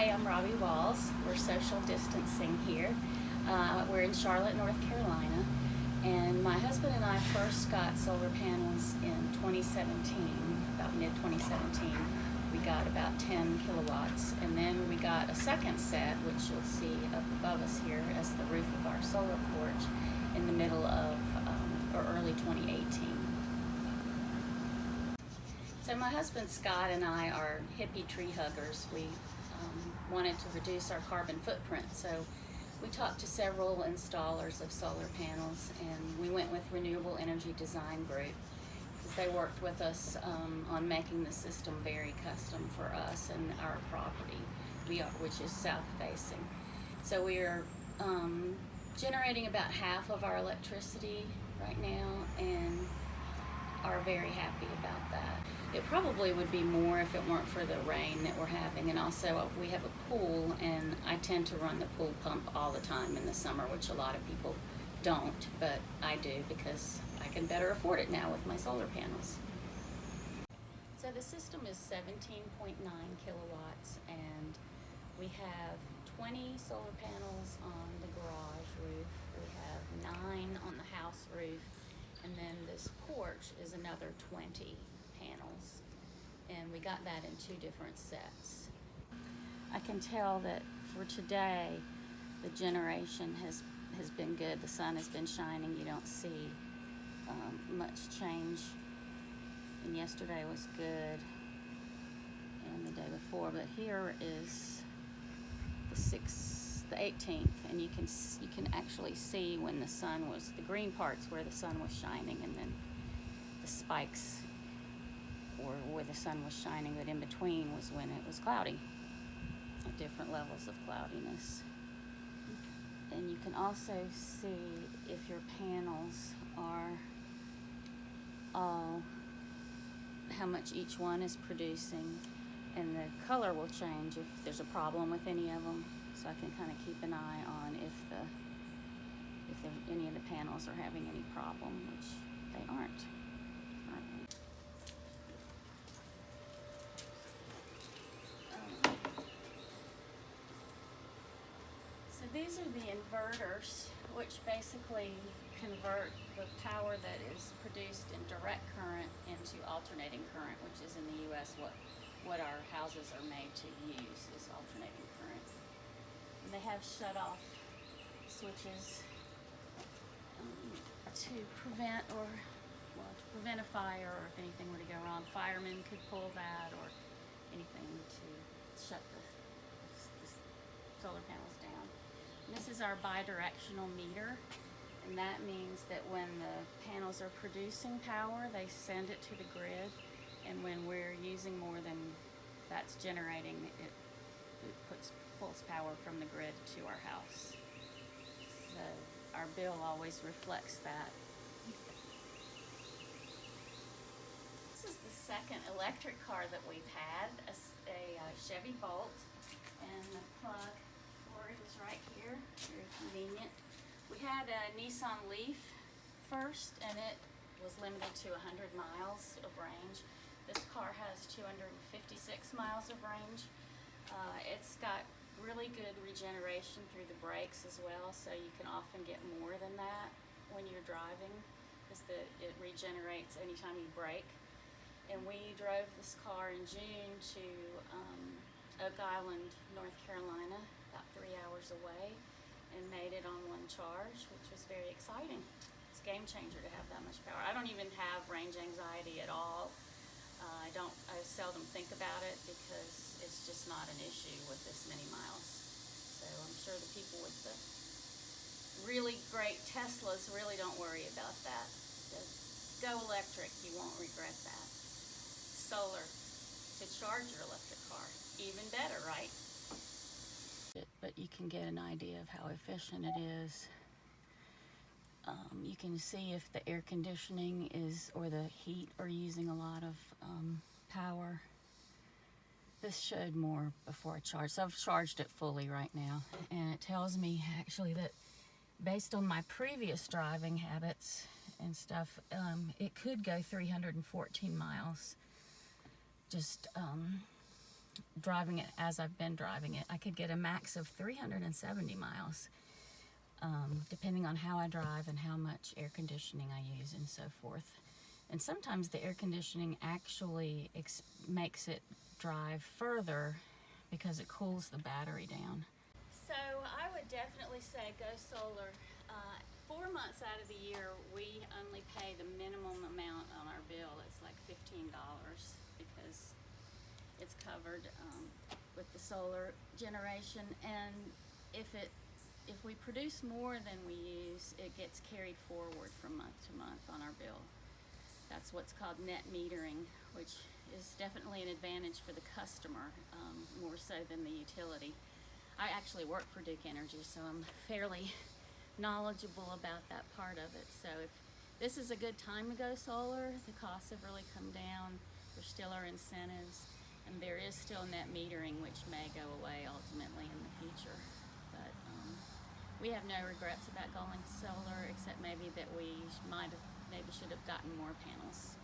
Hi, I'm Robbie Walls. We're social distancing here. We're in Charlotte, North Carolina, and my husband and I first got solar panels in 2017, about mid-2017. We got about 10 kilowatts, and then we got a second set, which you'll see up above us here as the roof of our solar porch in the middle of or early 2018. So my husband Scott and I are hippie tree huggers. We wanted to reduce our carbon footprint, so we talked to several installers of solar panels, and we went with Renewable Energy Design Group because they worked with us on making the system very custom for us and our property, which is south facing. So we are generating about half of our electricity right now and are very happy about that. It probably would be more if it weren't for the rain that we're having, and also we have a pool, and I tend to run the pool pump all the time in the summer, which a lot of people don't, but I do because I can better afford it now with my solar panels. So the system is 17.9 kilowatts, and we have 20 solar panels on the garage roof. We have 9 on the house roof, and then this porch is another 20 panels, and we got that in 2 different sets. I can tell that for today the generation has been good. The sun has been shining. You don't see much change, and yesterday was good and the day before, but here is the 18th, and you can actually see when the sun was, the green parts where the sun was shining, and then the spikes or where the sun was shining, but in between was when it was cloudy, at different levels of cloudiness. And you can also see if your panels are all, how much each one is producing, and the color will change if there's a problem with any of them, so I can kind of keep an eye on if any of the panels are having any problem, which they aren't currently. So these are the inverters, which basically convert the power that is produced in direct current into alternating current, which is in the U.S. what our houses are made to use is alternating current. And they have shut-off switches to prevent a fire, or if anything were to go wrong, firemen could pull that, or anything to shut the solar panels down. And this is our bidirectional meter, and that means that when the panels are producing power, they send it to the grid, and when we're using more than that's generating, it pulls power from the grid to our house. So our bill always reflects that. This is the second electric car that we've had, a Chevy Bolt, and the plug for it is right here, very convenient. We had a Nissan Leaf first, and it was limited to 100 miles of range. This car has 256 miles of range. It's got really good regeneration through the brakes as well, so you can often get more than that when you're driving, because it regenerates anytime you brake. And we drove this car in June to Oak Island, North Carolina, about 3 hours away, and made it on one charge, which was very exciting. It's a game changer to have that much power. I don't even have range anxiety at all. I seldom think about it because it's just not an issue with this many miles. So I'm sure the people with the really great Teslas really don't worry about that. So go electric, you won't regret that. Solar to charge your electric car, even better, right? But you can get an idea of how efficient it is. You can see if the air conditioning or the heat are using a lot of power. This showed more before I charged, so I've charged it fully right now, and it tells me actually that based on my previous driving habits and stuff, it could go 314 miles just driving it as I've been driving it. I could get a max of 370 miles, depending on how I drive and how much air conditioning I use and so forth. And sometimes the air conditioning actually makes it drive further because it cools the battery down. So I would definitely say go solar. 4 months out of the year, we only pay the minimum amount on our bill. It's like $15 because it's covered with the solar generation. And if we produce more than we use, it gets carried forward from month to month on our bill. That's what's called net metering, which is definitely an advantage for the customer, more so than the utility. I actually work for Duke Energy, so I'm fairly knowledgeable about that part of it. So if this is a good time to go solar, the costs have really come down. There still are incentives, and there is still net metering, which may go away ultimately in the future. But we have no regrets about going solar, except maybe that we maybe should have gotten more panels.